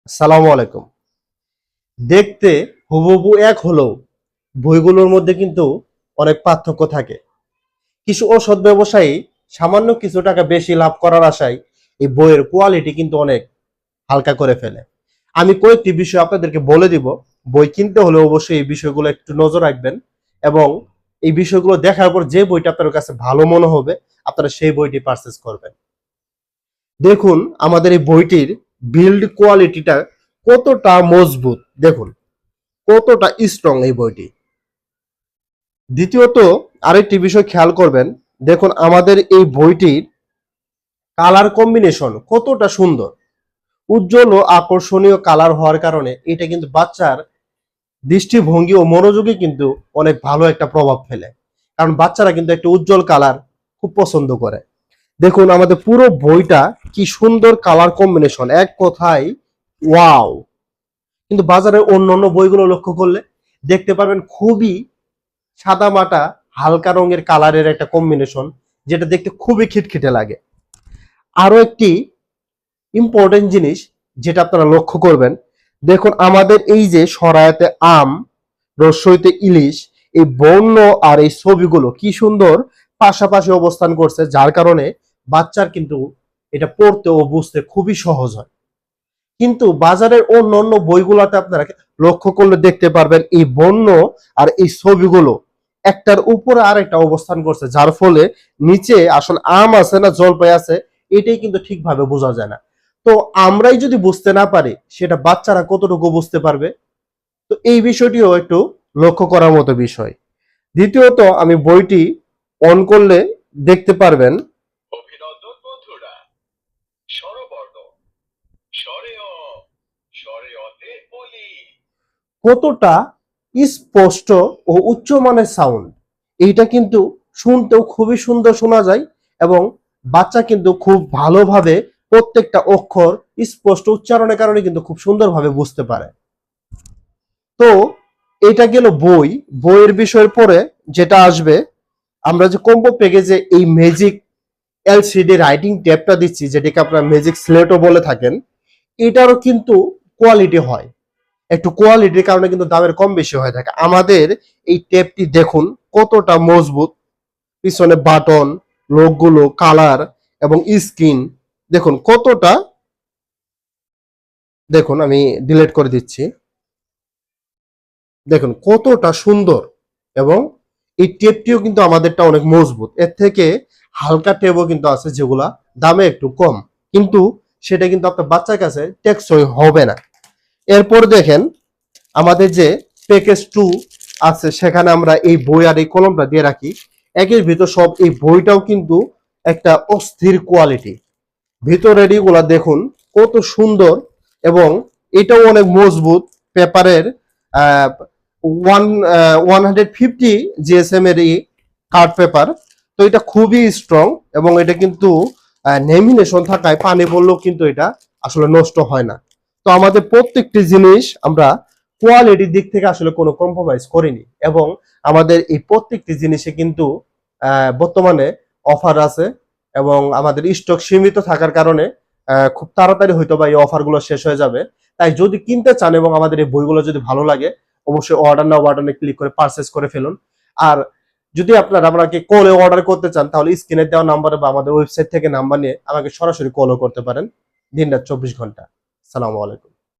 আসসালামু আলাইকুম। দেখতে হুবহু এক হলেও বইগুলোর মধ্যে কিন্তু অনেক পার্থক্য থাকে। কিছু অসৎ ব্যবসায়ী সামান্য কিছু টাকা বেশি লাভ করার আশায় এই বইয়ের কোয়ালিটি কিন্তু অনেক হালকা করে ফেলে। আমি কয়েকটি বিষয় আপনাদেরকে বলে দিব। বই কিনতে হলে অবশ্যই এই বিষয়গুলো একটু নজর রাখবেন এবং এই বিষয়গুলো দেখার পর যে বইটা আপনার কাছে ভালো মনে হবে আপনারা সেই বইটি পারচেজ করবেন। দেখুন আমাদের এই বইটির বিল্ড কোয়ালিটিটা কতটা মজবুত, দেখুন কতটা স্ট্রং এই বইটি। দ্বিতীয়ত আরেকটি বিষয় খেয়াল করবেন, দেখুন আমাদের এই বইটির কালার কম্বিনেশন কতটা সুন্দর, উজ্জ্বল ও আকর্ষণীয় কালার হওয়ার কারণে এটা কিন্তু বাচ্চার দৃষ্টিভঙ্গি ও মনোযোগে কিন্তু অনেক ভালো একটা প্রভাব ফেলে। কারণ বাচ্চারা কিন্তু একটা উজ্জ্বল কালার খুব পছন্দ করে। দেখুন আমাদের পুরো বইটা কি সুন্দর কালার কম্বিনেশন, এক কথায় ওয়াও। কিন্তু বাজারের অন্যান্য বইগুলো লক্ষ্য করলে দেখতে পারবেন খুবই সাদামাটা হালকা রঙের কালারের একটা কম্বিনেশন, যেটা দেখতে খুবই খিটখিটে লাগে। আরো একটি ইম্পর্টেন্ট জিনিস যেটা আপনারা লক্ষ্য করবেন, দেখুন আমাদের এই যে সরায়াতে আম, রস্যইতে ইলিশ, এই বর্ণ আর এই ছবিগুলো কি সুন্দর পাশাপাশি অবস্থান করছে, যার কারণে বাচ্চার কিন্তু এটা পড়তে ও বুঝতে খুবই সহজ হয়। কিন্তু বাজারের অন্য বইগুলোতে আপনারা লক্ষ্য করলে দেখতে পারবেন এই বর্ণ আর এই ছবিগুলো একটার উপরে আরেকটা অবস্থান করছে, যার ফলে নিচে আসলে আম আছে না জলপাই আছে এটাই কিন্তু ঠিকভাবে বোঝা যায় না। তো আমরাই যদি বুঝতে না পারি সেটা বাচ্চারা কতটুকু বুঝতে পারবে? তো এই বিষয়টিও একটু লক্ষ্য করার মতো বিষয়। দ্বিতীয়ত আমি বইটি অন করলে দেখতে পারবেন অভিনন্দন বন্ধুরা, স্বরবর্ণ স্বরে অ, স্বরে অতে অলি। কতটা স্পষ্ট ও উচ্চমানের সাউন্ড, এইটা কিন্তু শুনতেও খুবই সুন্দর শোনা যায় এবং বাচ্চা কিন্তু খুব ভালোভাবে প্রত্যেকটা অক্ষর স্পষ্ট উচ্চারণের কারণে কিন্তু খুব সুন্দরভাবে বুঝতে পারে। তো এটা গেল বই। বইয়ের বিষয়ের পরে যেটা আসবে, আমরা যে কম্বো প্যাকেজে এই ম্যাজিক এলসিডি রাইটিং ট্যাবটা দিচ্ছি, যেটাকে আপনারা ম্যাজিক স্লেটও বলে থাকেন, এটারও কিন্তু কোয়ালিটি হয়। একটু কোয়ালিটির কারণে কিন্তু দামের কম বেশি হয়ে থাকে। আমাদের এই টেপটি দেখুন কতটা মজবুত, পিছনে বাটন, লোকগুলো, কালার এবং স্ক্রিন দেখুন কতটা, দেখুন আমি ডিলিট করে দিচ্ছি, দেখুন কতটা সুন্দর। এবং এই টেপটিও কিন্তু আমাদেরটা অনেক মজবুত। এর থেকে হালকা টেপও কিন্তু আছে যেগুলা দামে একটু কম, কিন্তু সেটা কিন্তু আপনার বাচ্চার কাছে টেকসই হবে না। এরপর দেখেন আমাদের যে প্যাকেজ 2 আছে, সেখানে আমরা এই বই আর এই কলমটা দিয়ে রাখি। একের ভিতর সব, এই বইটাও কিন্তু একটা অস্থির কোয়ালিটি। ভিতরের এগুলা দেখুন কত সুন্দর এবং এটাও অনেক মজবুত। পেপারের 150 জিএসএম এর কার্ড পেপার। তো এটা খুবই স্ট্রং এবং এটা কিন্তু লেমিনেশন থাকায় পানি পড়লেও কিন্তু এটা আসলে নষ্ট হয় না। তো আমাদের প্রত্যেকটি জিনিস আমরা কোয়ালিটির দিক থেকে আসলে কোনো কম্প্রোমাইজ করিনি এবং আমাদের এই প্রত্যেকটি জিনিসে কিন্তু বর্তমানে অফার আছে এবং আমাদের স্টক সীমিত থাকার কারণে খুব তাড়াতাড়ি হয়তো বা এই অফারগুলো শেষ হয়ে যাবে। তাই যদি কিনতে চান এবং আমাদের এই বইগুলো যদি ভালো লাগে অবশ্যই অর্ডার নাও বাটনে ক্লিক করে পারচেজ করে ফেলুন। আর যদি আপনারা আমাকে কলে অর্ডার করতে চান তাহলে স্ক্রিনে দেওয়া নাম্বারে বা আমাদের ওয়েবসাইট থেকে নাম্বার নিয়ে আমাকে সরাসরি কলও করতে পারেন, দিনরাত 24 ঘন্টা। আসসালামু আলাইকুম।